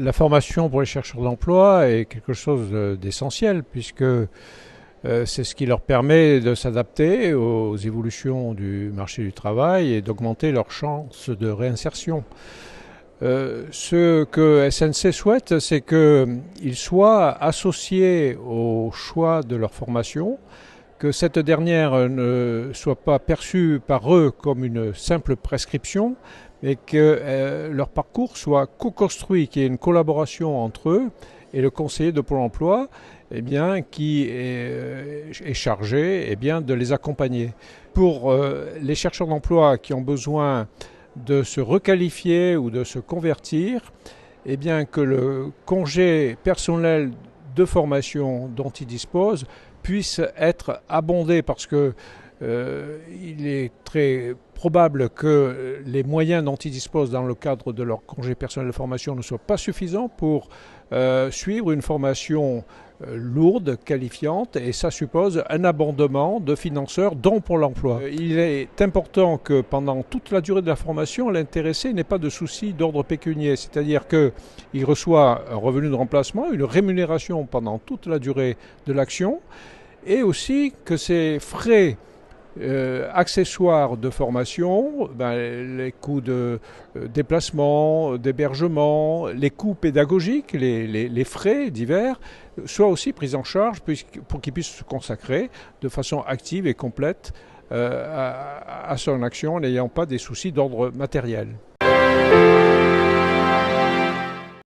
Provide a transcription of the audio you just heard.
La formation pour les chercheurs d'emploi est quelque chose d'essentiel puisque c'est ce qui leur permet de s'adapter aux évolutions du marché du travail et d'augmenter leurs chances de réinsertion. Ce que SNC souhaite, c'est qu'ils soient associés au choix de leur formation, que cette dernière ne soit pas perçue par eux comme une simple prescription, mais que leur parcours soit co-construit, qu'il y ait une collaboration entre eux et le conseiller de Pôle emploi qui est chargé de les accompagner. Pour les chercheurs d'emploi qui ont besoin de se requalifier ou de se convertir, que le congé personnel de formation dont ils disposent puisse être abondé parce que il est très probable que les moyens dont ils disposent dans le cadre de leur congé personnel de formation ne soient pas suffisants pour suivre une formation lourde, qualifiante, et ça suppose un abondement de financeurs, dont Pôle emploi. Il est important que pendant toute la durée de la formation, l'intéressé n'ait pas de soucis d'ordre pécuniaire, c'est-à-dire qu'il reçoit un revenu de remplacement, une rémunération pendant toute la durée de l'action, et aussi que ces frais accessoires de formation, les coûts de déplacement, d'hébergement, les coûts pédagogiques, les frais divers, soient aussi pris en charge pour qu'ils puissent se consacrer de façon active et complète à son action, n'ayant pas des soucis d'ordre matériel.